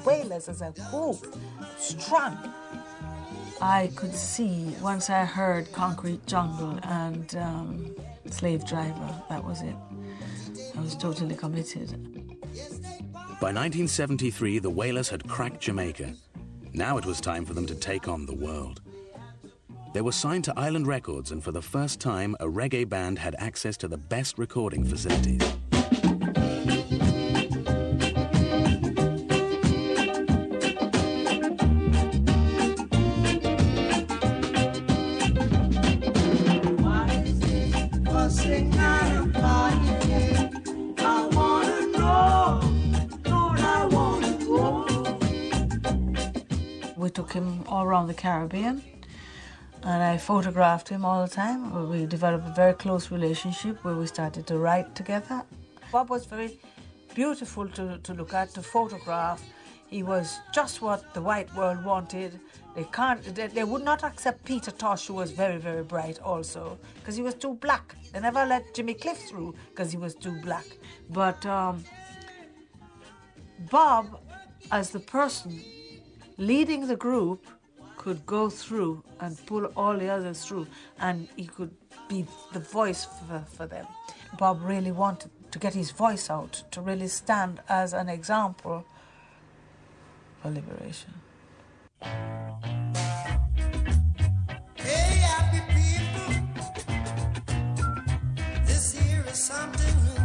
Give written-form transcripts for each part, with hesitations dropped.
Wailers as a group, strong. I could see, once I heard Concrete Jungle and Slave Driver, that was it. I was totally committed. By 1973, the Wailers had cracked Jamaica. Now it was time for them to take on the world. They were signed to Island Records, and for the first time, a reggae band had access to the best recording facilities. We took him all around the Caribbean, and I photographed him all the time. We developed a very close relationship where we started to write together. Bob was very beautiful to look at, to photograph. He was just what the white world wanted. They would not accept Peter Tosh, who was very, very bright also, because he was too black. They never let Jimmy Cliff through because he was too black. But Bob, as the person leading the group, could go through and pull all the others through, and he could be the voice for them. Bob really wanted to get his voice out, to really stand as an example for liberation. Hey, happy people, this here is something new.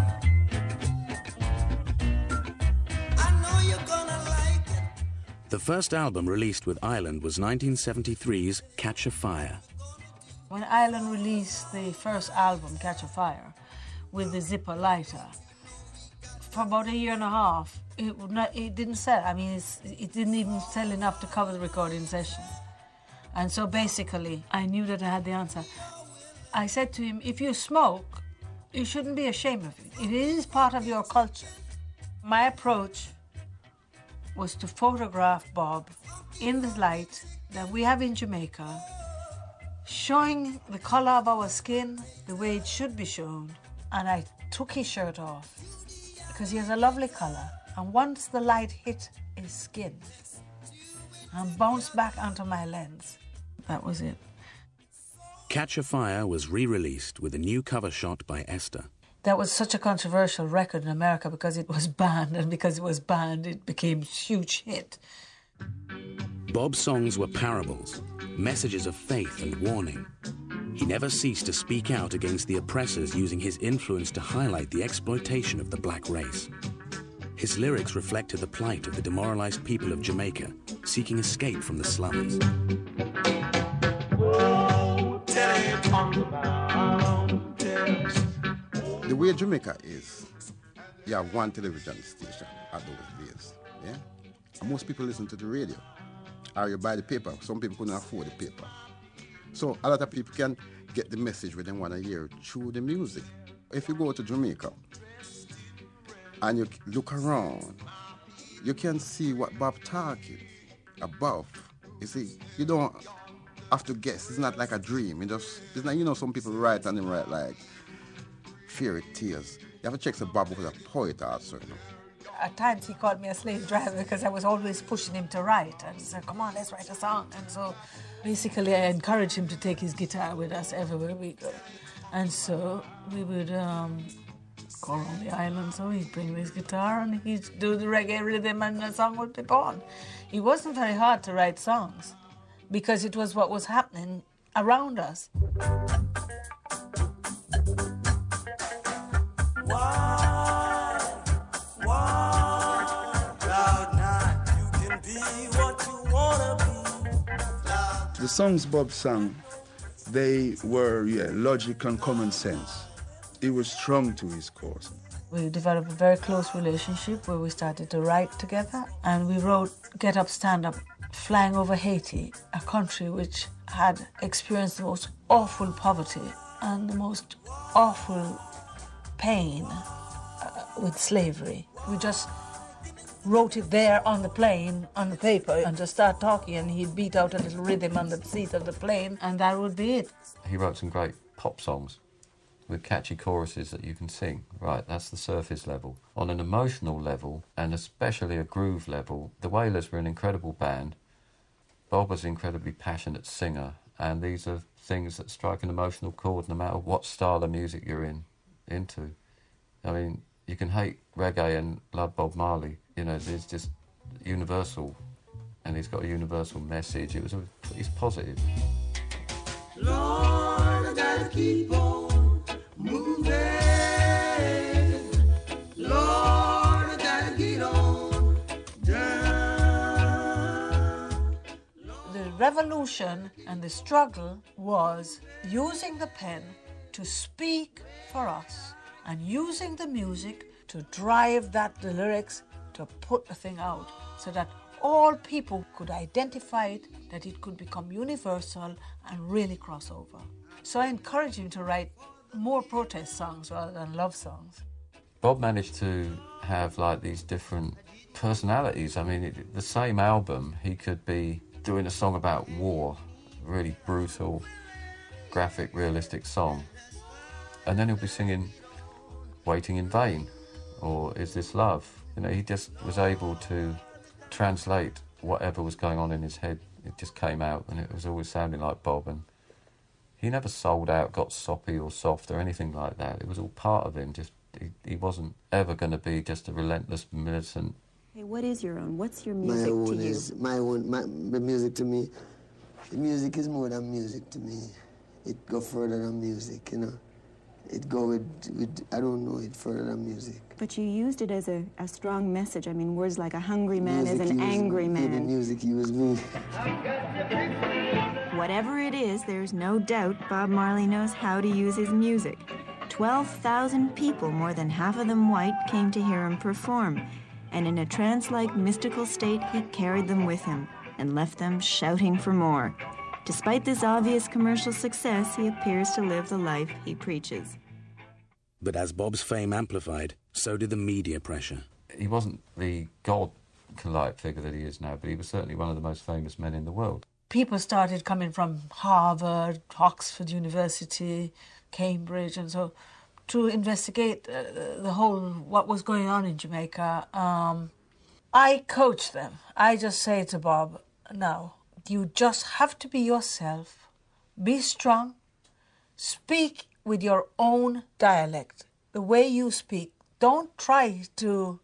I know you're gonna like it. The first album released with Island was 1973's Catch a Fire. When Island released the first album, Catch a Fire, with the zipper lighter, for about a year and a half, it didn't sell. I mean, it didn't even sell enough to cover the recording session. And so basically, I knew that I had the answer. I said to him, if you smoke, you shouldn't be ashamed of it. It is part of your culture. My approach was to photograph Bob in the light that we have in Jamaica, showing the color of our skin the way it should be shown. And I took his shirt off because he has a lovely color. And once the light hit his skin and bounced back onto my lens, that was it. Catch a Fire was re-released with a new cover shot by Esther. That was such a controversial record in America because it was banned, and because it was banned, it became a huge hit. Bob's songs were parables, messages of faith and warning. He never ceased to speak out against the oppressors, using his influence to highlight the exploitation of the black race. His lyrics reflected the plight of the demoralized people of Jamaica, seeking escape from the slums. The way Jamaica is, you have one television station at those days, yeah? And most people listen to the radio, or you buy the paper. Some people couldn't afford the paper. So a lot of people can get the message when they want to hear through the music. If you go to Jamaica and you look around, you can see what Bob talking about. You see, you don't have to guess. It's not like a dream. It's not, you know, some people write and they write like fairy tales. You have to check the Bob was a poet also, you know. At times he called me a slave driver because I was always pushing him to write. And he said, come on, let's write a song. And so basically I encouraged him to take his guitar with us everywhere we go. And so we would go around the island, so he'd bring his guitar and he'd do the reggae rhythm and the song would be born. It wasn't very hard to write songs because it was what was happening around us. The songs Bob sang, they were, logic and common sense. He was strong to his cause. We developed a very close relationship where we started to write together, and we wrote Get Up, Stand Up, flying over Haiti, a country which had experienced the most awful poverty and the most awful pain with slavery. We just wrote it there on the plane, on the paper, and just start talking, and he'd beat out a little rhythm on the seat of the plane, and that would be it. He wrote some great pop songs, with catchy choruses that you can sing. Right, that's the surface level. On an emotional level, and especially a groove level, the Wailers were an incredible band. Bob was an incredibly passionate singer, and these are things that strike an emotional chord no matter what style of music you're into. I mean, you can hate reggae and love Bob Marley. You know, it's just universal, and he's got a universal message. He's positive. Lord, I gotta keep on moving. Lord, I gotta get on down. The revolution and the struggle was using the pen to speak for us and using the music to drive the lyrics to put the thing out so that all people could identify it, that it could become universal and really cross over. So I encourage him to write more protest songs rather than love songs. Bob managed to have like these different personalities. I mean, the same album, he could be doing a song about war, a really brutal, graphic, realistic song, and then he'll be singing Waiting in Vain or Is This Love? You know, he just was able to translate whatever was going on in his head. It just came out, and it was always sounding like Bob, and he never sold out, got soppy or soft or anything like that. It was all part of him. Just he wasn't ever going to be just a relentless militant. Hey, what is your own? What's your music to you? The music to me, the music is more than music to me. It go further than music, you know. It go with I don't know, it further than music. But you used it as a strong message. I mean, words like a hungry man is an angry man. The music used me. Whatever it is, there's no doubt Bob Marley knows how to use his music. 12,000 people, more than half of them white, came to hear him perform. And in a trance-like mystical state, he carried them with him and left them shouting for more. Despite this obvious commercial success, he appears to live the life he preaches. But as Bob's fame amplified, so did the media pressure. He wasn't the god-like figure that he is now, but he was certainly one of the most famous men in the world. People started coming from Harvard, Oxford University, Cambridge, and so to investigate the whole, what was going on in Jamaica. I coach them. I just say to Bob, no, you just have to be yourself, be strong, speak with your own dialect, the way you speak. Don't try to,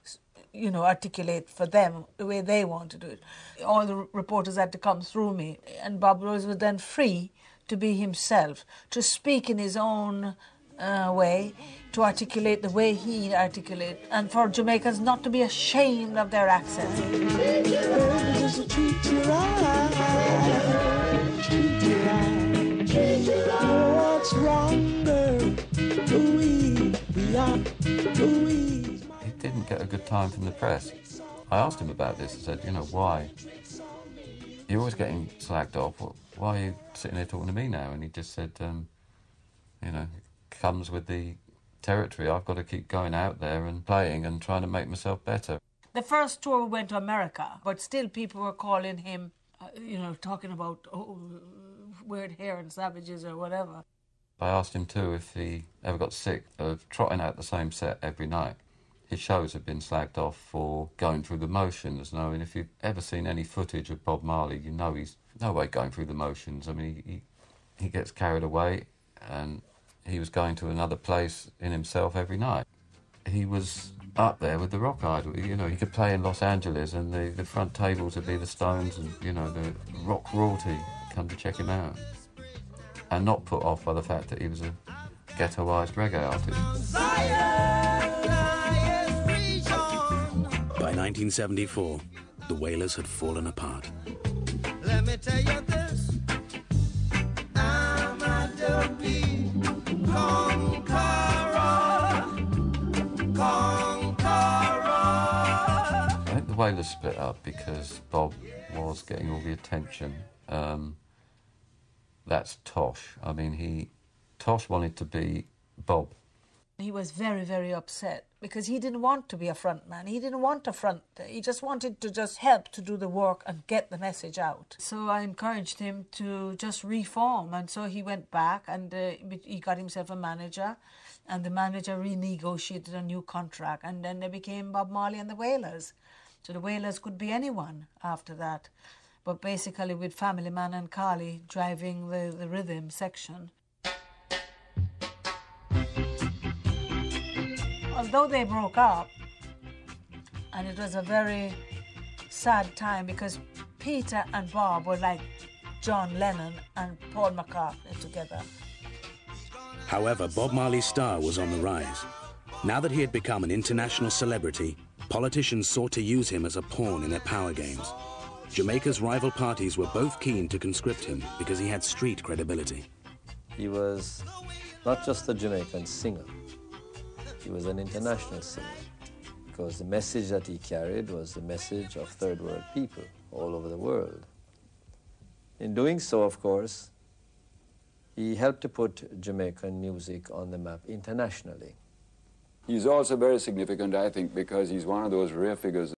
articulate for them the way they want to do it. All the reporters had to come through me, and Bob Rose was then free to be himself, to speak in his own way, to articulate the way he articulates, and for Jamaicans not to be ashamed of their accent. He didn't get a good time from the press. I asked him about this. I said, why? You're always getting slagged off. Why are you sitting here talking to me now? And he just said, it comes with the territory. I've got to keep going out there and playing and trying to make myself better. The first tour we went to America, but still people were calling him, talking about weird hair and savages or whatever. I asked him too if he ever got sick of trotting out the same set every night. His shows have been slagged off for going through the motions. And if you've ever seen any footage of Bob Marley, you know he's no way going through the motions. I mean, he gets carried away, and he was going to another place in himself every night. He was up there with the rock idol. He could play in Los Angeles, and the front tables would be the Stones and, the rock royalty come to check him out. And not put off by the fact that he was a ghettoised reggae artist. By 1974, the Wailers had fallen apart. Let me tell you this, I'm a dopey conqueror. I think the Wailers split up because Bob was getting all the attention. That's Tosh. I mean, Tosh wanted to be Bob. He was very, very upset because he didn't want to be a front man. He didn't want a front. He just wanted to just help to do the work and get the message out. So I encouraged him to just reform, and so he went back and he got himself a manager, and the manager renegotiated a new contract, and then they became Bob Marley and the Wailers. So the Wailers could be anyone after that, but basically with Family Man and Carly driving the rhythm section. Although they broke up, and it was a very sad time because Peter and Bob were like John Lennon and Paul McCartney together. However, Bob Marley's star was on the rise. Now that he had become an international celebrity, politicians sought to use him as a pawn in their power games. Jamaica's rival parties were both keen to conscript him because he had street credibility. He was not just a Jamaican singer, he was an international singer, because the message that he carried was the message of third world people all over the world. In doing so, of course, he helped to put Jamaican music on the map internationally. He's also very significant, I think, because he's one of those rare figures